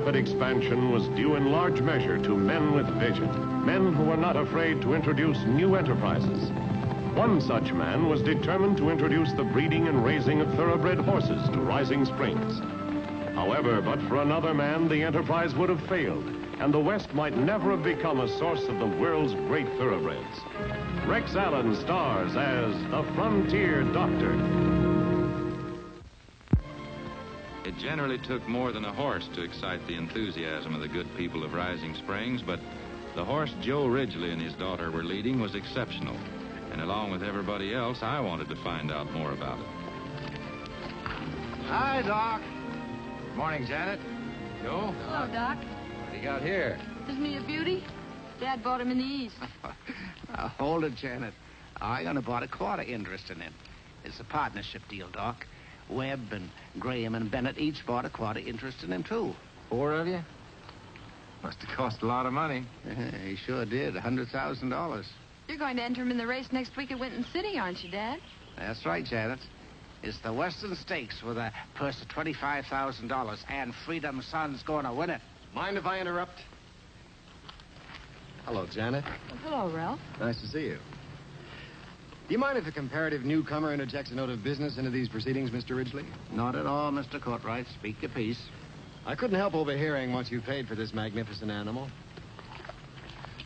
rapid expansion was due in large measure to men with vision, men who were not afraid to introduce new enterprises. One such man was determined to introduce the breeding and raising of thoroughbred horses to Rising Springs. However, but for another man, the enterprise would have failed, and the West might never have become a source of the world's great thoroughbreds. Rex Allen stars as the Frontier Doctor. It generally took more than a horse to excite the enthusiasm of the good people of Rising Springs, but the horse Joe Ridgely and his daughter were leading was exceptional. And along with everybody else, I wanted to find out more about it. Hi, Doc. Good morning, Janet. Joe? Hello, Doc. What do you got here? Isn't he a beauty? Dad bought him in the East. Now, hold it, Janet. I'm going to buy a quarter interest in him. It's a partnership deal, Doc. Webb and Graham and Bennett each bought a quarter interest in him, too. 4 of you? Must have cost a lot of money. He sure did, $100,000. You're going to enter him in the race next week at Winton City, aren't you, Dad? That's right, Janet. It's the Western Stakes with a purse of $25,000, and Freedom Son's going to win it. Mind if I interrupt? Hello, Janet. Well, hello, Ralph. Nice to see you. Do you mind if a comparative newcomer interjects a note of business into these proceedings, Mr. Ridgely? Not at all, Mr. Courtright. Speak your piece. I couldn't help overhearing what you paid for this magnificent animal.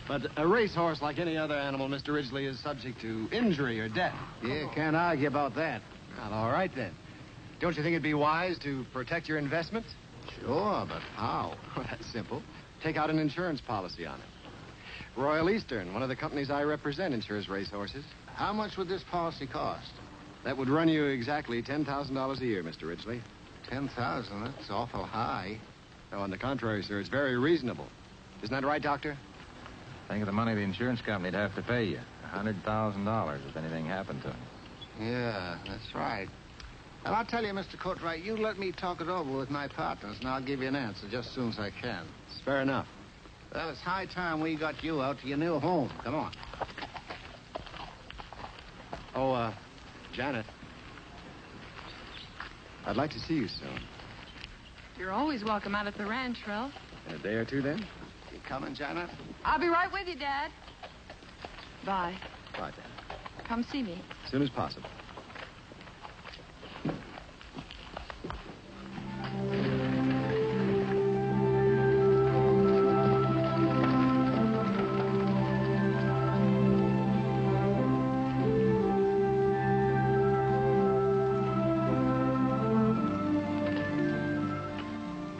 But a racehorse, like any other animal, Mr. Ridgely, is subject to injury or death. Yeah, can't argue about that. Well, all right, then. Don't you think it'd be wise to protect your investment? Sure, but how? Well, that's simple. Take out an insurance policy on it. Royal Eastern, one of the companies I represent, insures racehorses. How much would this policy cost? That would run you exactly $10,000 a year, Mr. Ridgely. 10,000? That's awful high. Oh, on the contrary, sir, it's very reasonable. Isn't that right, Doctor? Think of the money the insurance company'd have to pay you. $100,000 if anything happened to him. Yeah, that's right. Well, I'll tell you, Mr. Courtright, you let me talk it over with my partners, and I'll give you an answer just as soon as I can. It's fair enough. Well, it's high time we got you out to your new home. Come on. Oh, Janet. I'd like to see you soon. You're always welcome out at the ranch, Ralph. In a day or two, then? You coming, Janet? I'll be right with you, Dad. Bye. Bye, then. Come see me. As soon as possible.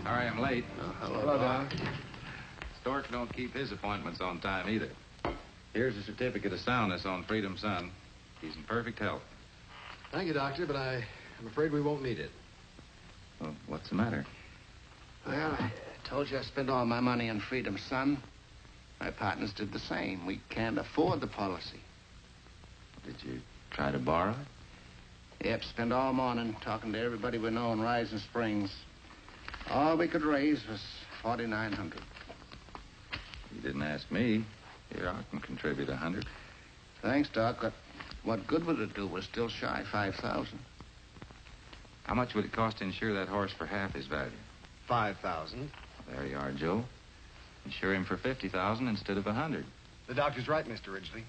Sorry I'm late. Hello, Doc. Stork don't keep his appointments on time either. Here's a certificate of soundness on Freedom Son. He's in perfect health. Thank you, Doctor, but I'm afraid we won't need it. Well, what's the matter? Well, I told you I spent all my money on Freedom Son. My partners did the same. We can't afford the policy. Did you try to borrow it? Yep, spent all morning talking to everybody we know in Rising Springs. All we could raise was $4,900. You didn't ask me. Here, I can contribute $100. Thanks, Doc, but what good would it do? We're still shy $5,000. How much would it cost to insure that horse for half his value? $5,000. There you are, Joe. Insure him for $50,000 instead of $100. The doctor's right, Mr. Ridgely.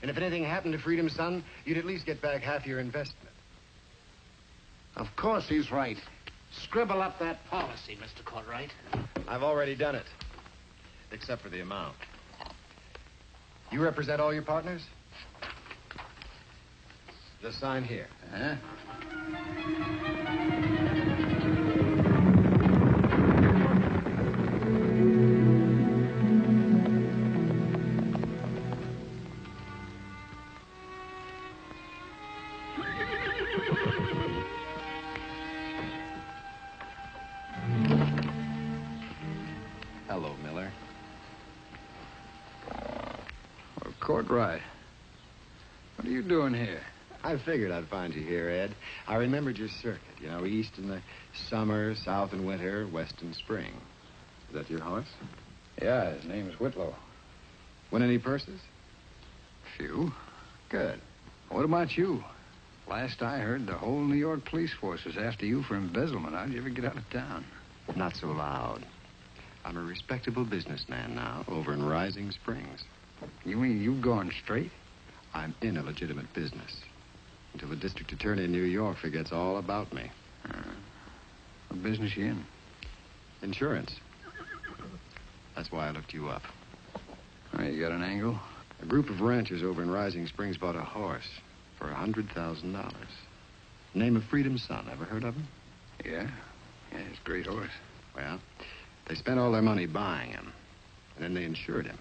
And if anything happened to Freedom Son, you'd at least get back half your investment. Of course he's right. Scribble up that policy, Mr. Courtright. I've already done it. Except for the amount. You represent all your partners? Just sign here. Huh? Hello, Miller. Well, Courtright, what are you doing here? I figured I'd find you here, Ed. I remembered your circuit. You know, east in the summer, south in winter, west in spring. Is that your horse? Yeah, his name's Whitlow. Win any purses? Few. Good. What about you? Last I heard, the whole New York police force was after you for embezzlement. How'd you ever get out of town? Not so loud. I'm a respectable businessman now over in Rising Springs. You mean you've gone straight? I'm in a legitimate business until the district attorney in New York forgets all about me. What business you in? Insurance. That's why I looked you up. Oh, you got an angle? A group of ranchers over in Rising Springs bought a horse for $100,000. Name of Freedom's Son. Ever heard of him? Yeah. Yeah, he's a great horse. Well, they spent all their money buying him, and then they insured him.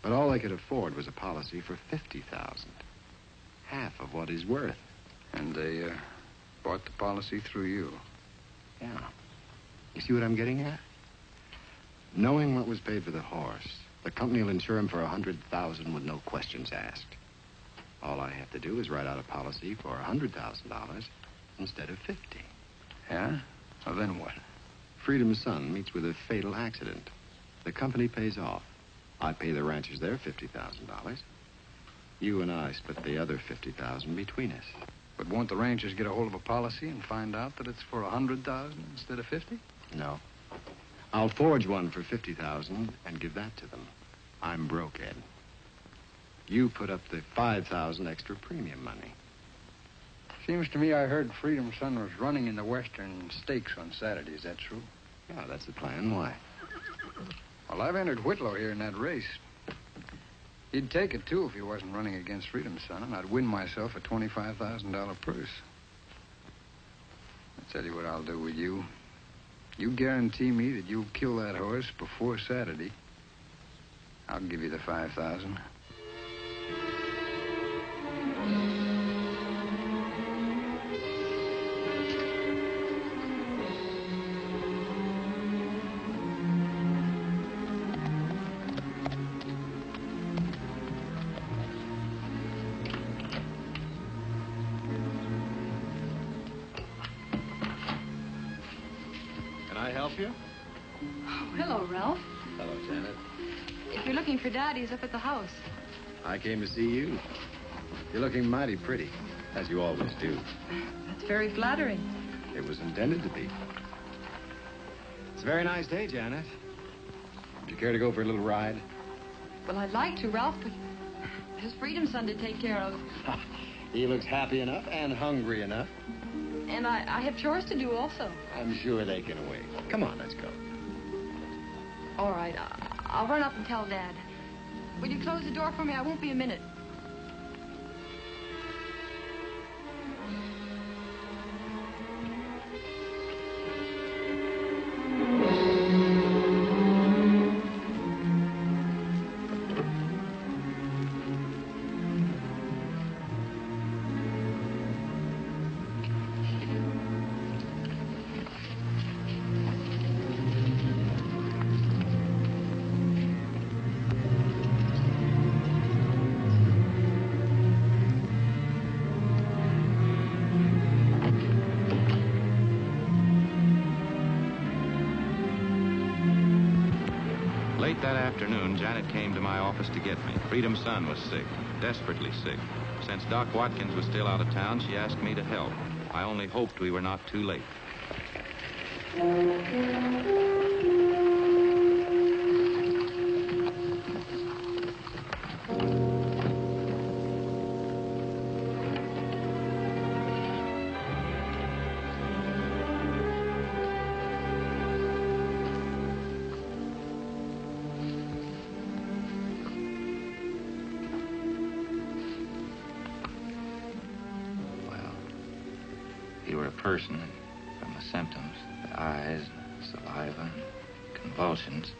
But all they could afford was a policy for $50,000. Half of what he's worth. And they bought the policy through you. Yeah. You see what I'm getting at? Knowing what was paid for the horse, the company will insure him for $100,000 with no questions asked. All I have to do is write out a policy for $100,000 instead of $50,000. Yeah? Well, then what? Freedom's Son meets with a fatal accident. The company pays off. I pay the ranchers their $50,000. You and I split the other $50,000 between us. But won't the ranchers get a hold of a policy and find out that it's for $100,000 instead of $50,000? No. I'll forge one for $50,000 and give that to them. I'm broke, Ed. You put up the $5,000 extra premium money. Seems to me I heard Freedom's Son was running in the Western Stakes on Saturday. Is that true? Yeah, that's the plan. Why? Well, I've entered Whitlow here in that race. He'd take it, too, if he wasn't running against Freedom's Son, and I'd win myself a $25,000 purse. I'll tell you what I'll do with you. You guarantee me that you'll kill that horse before Saturday. I'll give you the $5,000. Can I help you? Oh, hello, Ralph. Hello, Janet. If you're looking for Dad, he's up at the house. I came to see you. You're looking mighty pretty, as you always do. That's very flattering. It was intended to be. It's a very nice day, Janet. Would you care to go for a little ride? Well, I'd like to, Ralph, but there's Freedom's Son to take care of. He looks happy enough and hungry enough. And I have chores to do also. I'm sure they can wait. Come on, let's go. All right, I'll run up and tell Dad. Will you close the door for me? I won't be a minute. Late that afternoon, Janet came to my office to get me. Freedom's Son was sick, desperately sick. Since Doc Watkins was still out of town, she asked me to help. I only hoped we were not too late. If you were a person, from the symptoms, the eyes, saliva, and convulsions,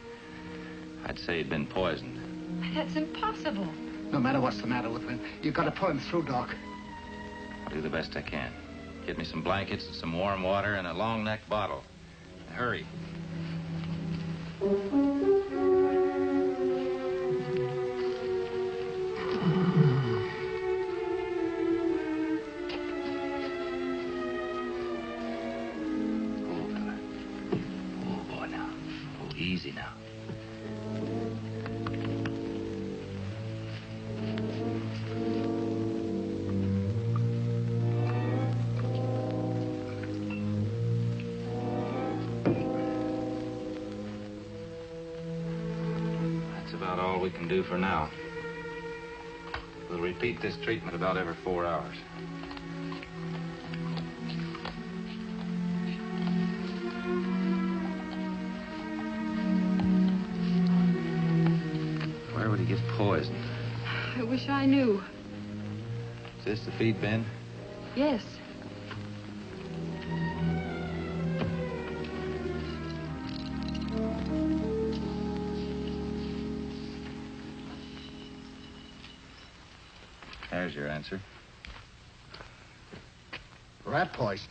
I'd say he'd been poisoned. That's impossible. No matter what's the matter with him, you've got to pull him through, Doc. I'll do the best I can. Get me some blankets, some warm water, and a long neck bottle. Hurry. Easy now. about all we can do for now. We'll repeat this treatment about every 4 hours. Where would he get poisoned? I wish I knew. Is this the feed bin? Yes. There's your answer. Rat poison.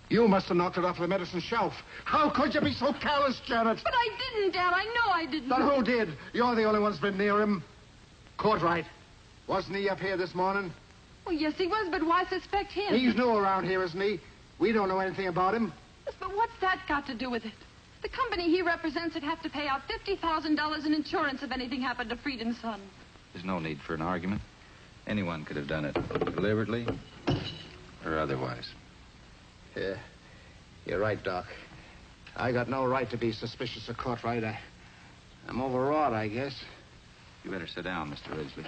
You must have knocked it off the medicine shelf. How could you be so careless, Janet? But I didn't, Dad. I know I didn't. Then who did? You're the only one who's been near him. Courtright. Wasn't he up here this morning? Well, yes, he was, but why suspect him? He's new around here, isn't he? We don't know anything about him. Yes, but what's that got to do with it? The company he represents would have to pay out $50,000 in insurance if anything happened to Freedom's son. There's no need for an argument. Anyone could have done it, deliberately or otherwise. Yeah, you're right, Doc. I got no right to be suspicious of Courtright. I'm overwrought, I guess. You better sit down, Mr. Ridgely.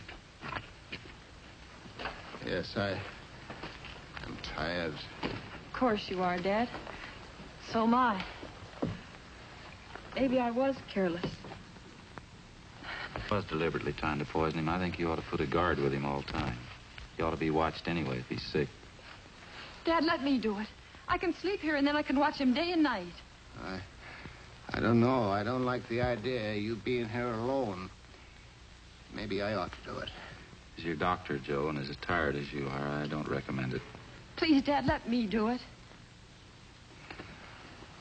Yes, I'm tired. Of course you are, Dad. So am I. Maybe I was careless. Was deliberately trying to poison him. I think you ought to put a guard with him all the time. He ought to be watched anyway if he's sick. Dad, let me do it. I can sleep here and then I can watch him day and night. I don't know. I don't like the idea of you being here alone. Maybe I ought to do it. As your doctor, Joe, and as tired as you are, I don't recommend it. Please, Dad, let me do it.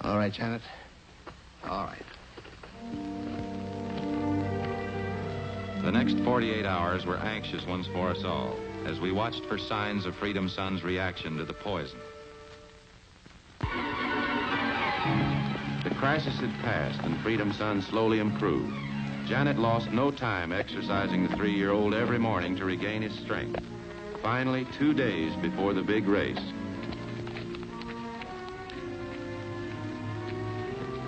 All right, Janet. All right. The next 48 hours were anxious ones for us all, as we watched for signs of Freedom's son's reaction to the poison. The crisis had passed, and Freedom's son slowly improved. Janet lost no time exercising the 3-year-old every morning to regain his strength. Finally, 2 days before the big race.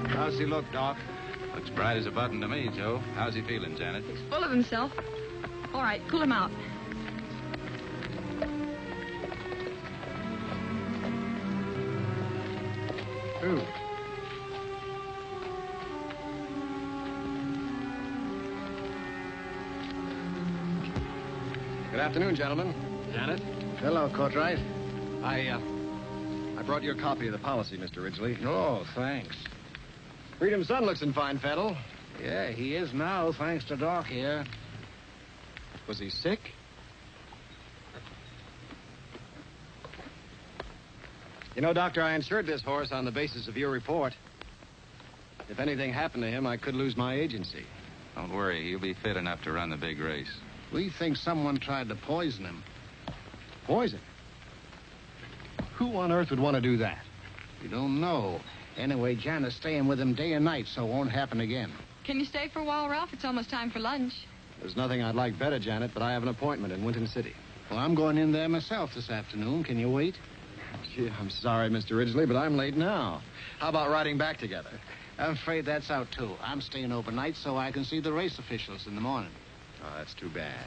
How's he look, Doc? Looks bright as a button to me, Joe. How's he feeling, Janet? He's full of himself. All right, cool him out. Who? Good afternoon, gentlemen. Janet? Hello, Courtright. I brought you a copy of the policy, Mr. Ridgely. Oh, thanks. Freedom's son looks in fine fettle. Yeah, he is now, thanks to Doc here. Was he sick? You know, Doctor, I insured this horse on the basis of your report. If anything happened to him, I could lose my agency. Don't worry, he'll be fit enough to run the big race. We think someone tried to poison him. Poison? Who on earth would want to do that? We don't know. Anyway, Janet's staying with him day and night, so it won't happen again. Can you stay for a while, Ralph? It's almost time for lunch. There's nothing I'd like better, Janet, but I have an appointment in Winton City. Well, I'm going in there myself this afternoon. Can you wait? Gee, I'm sorry, Mr. Ridgely, but I'm late now. How about riding back together? I'm afraid that's out, too. I'm staying overnight so I can see the race officials in the morning. Oh, that's too bad.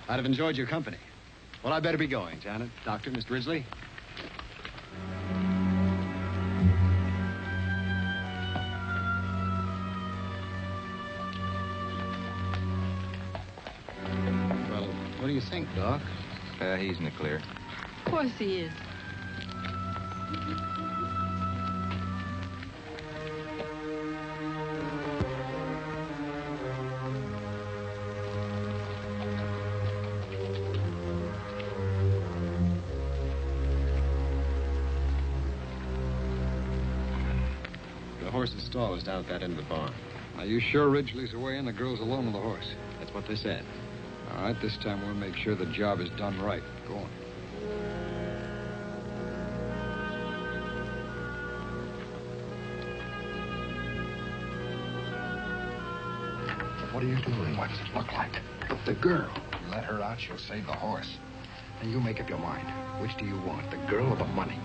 I'd have enjoyed your company. Well, I better be going, Janet. Doctor, Mr. Ridgely. Well, what do you think, Doc? He's in the clear. Of course he is. The horse's stall is down at that end of the barn. Are you sure Ridgely's away and the girl's alone with the horse? That's what they said. All right, this time we'll make sure the job is done right. Go on. What are you doing? What does it look like? The girl. You let her out, she'll save the horse. And you make up your mind. Which do you want, the girl or the money?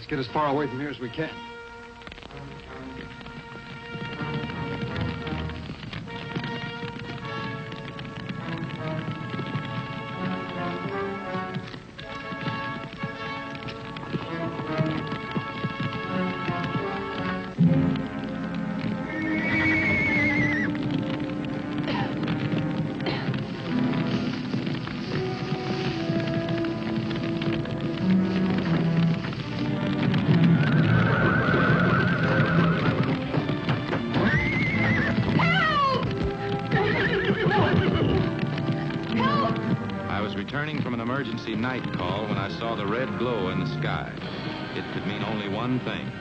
Let's get as far away from here as we can. Emergency night call when I saw the red glow in the sky. It could mean only one thing.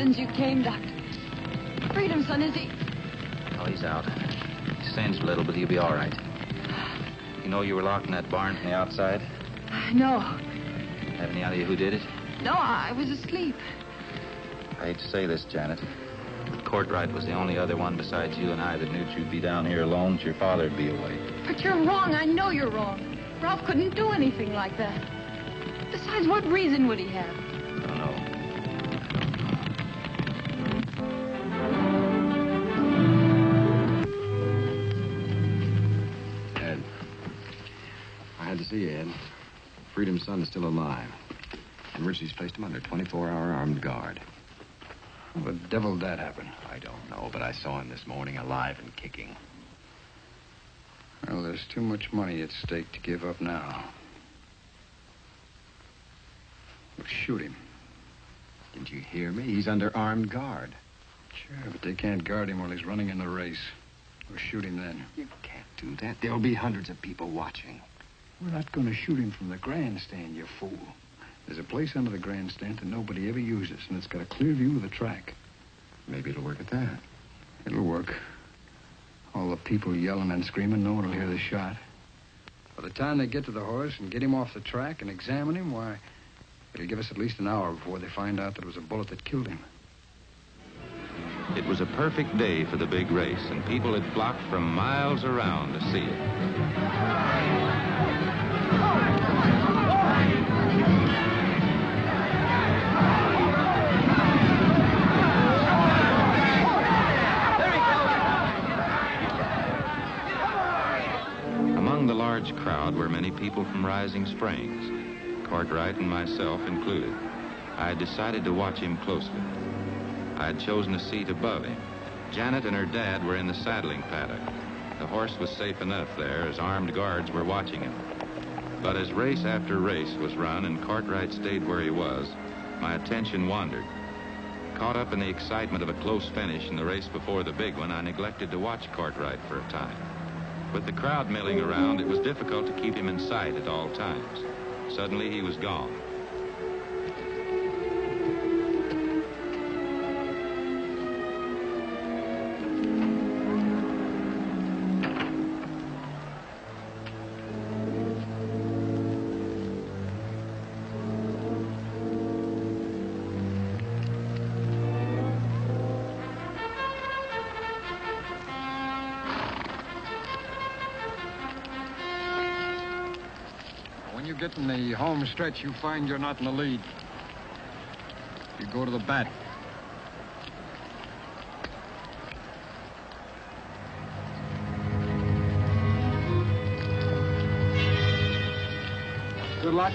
You came, Doctor. Freedom, son, is he? Oh, he's out. He's singed a little, but he'll be all right. You know you were locked in that barn from the outside? No. Have any idea who did it? No, I was asleep. I hate to say this, Janet. Courtright was the only other one besides you and I that knew you'd be down here alone, that your father'd be away. But you're wrong. I know you're wrong. Ralph couldn't do anything like that. Besides, what reason would he have? I don't know. See you, Ed. Freedom's son is still alive. And Richie's placed him under 24-hour armed guard. How the devil did that happen? I don't know, but I saw him this morning alive and kicking. Well, there's too much money at stake to give up now. We'll shoot him. Didn't you hear me? He's under armed guard. Sure, but they can't guard him while he's running in the race. We'll shoot him then. You can't do that. There'll be hundreds of people watching. We're not going to shoot him from the grandstand, you fool. There's a place under the grandstand that nobody ever uses, and it's got a clear view of the track. Maybe it'll work at that. It'll work. All the people yelling and screaming, no one will hear the shot. By the time they get to the horse and get him off the track and examine him, why, it'll give us at least an hour before they find out that it was a bullet that killed him. It was a perfect day for the big race, and people had flocked from miles around to see it. Among the large crowd were many people from Rising Springs, Cartwright and myself included. I had decided to watch him closely. I had chosen a seat above him. Janet and her dad were in the saddling paddock. The horse was safe enough there, as armed guards were watching him. But as race after race was run and Cartwright stayed where he was, my attention wandered. Caught up in the excitement of a close finish in the race before the big one, I neglected to watch Cartwright for a time. With the crowd milling around, it was difficult to keep him in sight at all times. Suddenly, he was gone. get in the home stretch, you find you're not in the lead. You go to the bat. Good luck.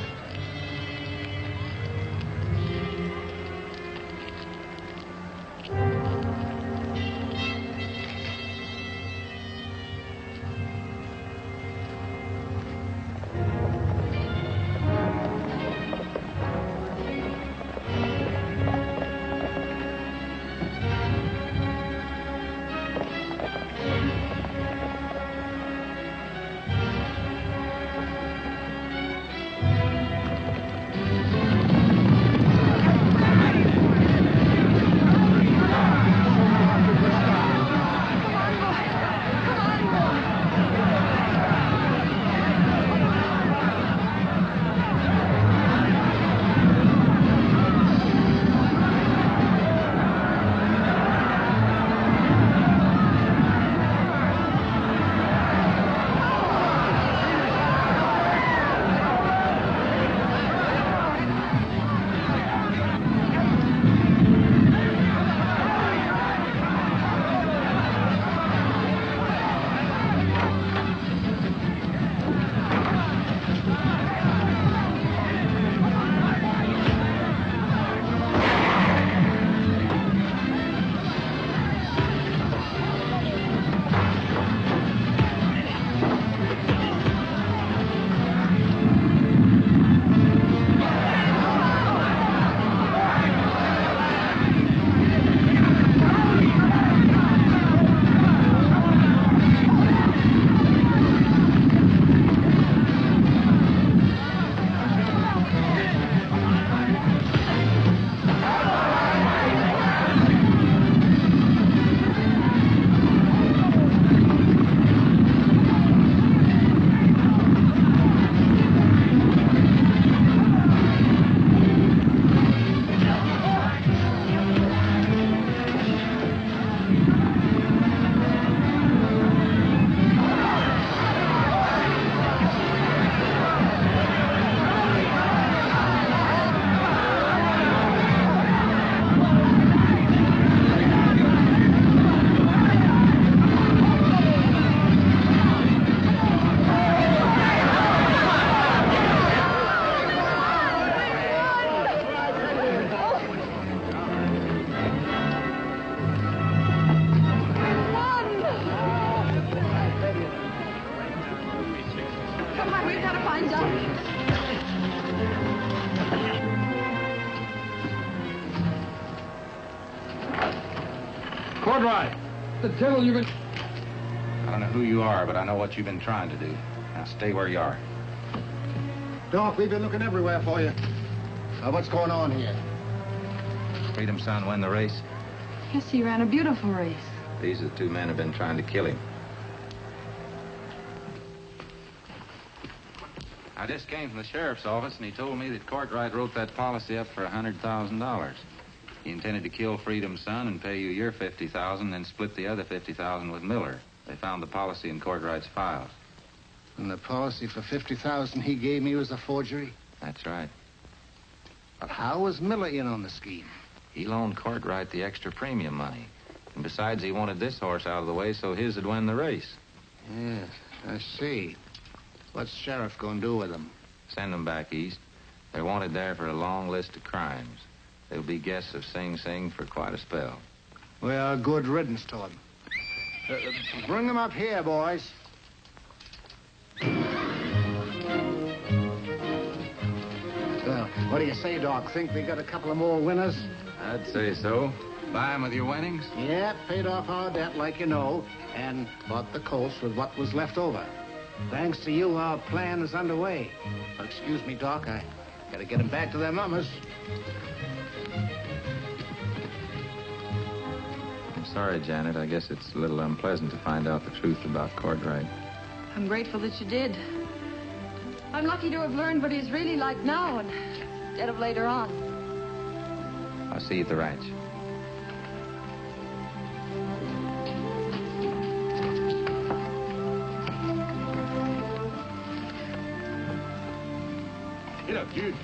Right. The devil you've been... I don't know who you are, but I know what you've been trying to do. Now stay where you are. Doc, we've been looking everywhere for you. What's going on here? Freedom Son win the race? Yes, he ran a beautiful race. These are the two men who've been trying to kill him. I just came from the sheriff's office, and he told me that Cartwright wrote that policy up for $100,000. He intended to kill Freedom's son and pay you your $50,000, then split the other $50,000 with Miller. They found the policy in Cartwright's files. And the policy for $50,000 he gave me was a forgery? That's right. But how was Miller in on the scheme? He loaned Cartwright the extra premium money. And besides, he wanted this horse out of the way so his would win the race. Yes, I see. What's the sheriff going to do with them? Send them back east. They're wanted there for a long list of crimes. They'll be guests of Sing Sing for quite a spell. Well, good riddance to them. Bring them up here, boys. Well, what do you say, Doc? Think we got a couple of more winners? I'd say so. Buy them with your winnings? Yeah, paid off our debt like you know, and bought the colts with what was left over. Thanks to you, our plan is underway. Excuse me, Doc, I gotta get them back to their mamas. I'm sorry, Janet. I guess it's a little unpleasant to find out the truth about Cartwright. I'm grateful that you did. I'm lucky to have learned what he's really like now instead of later on. I'll see you at the ranch. Good.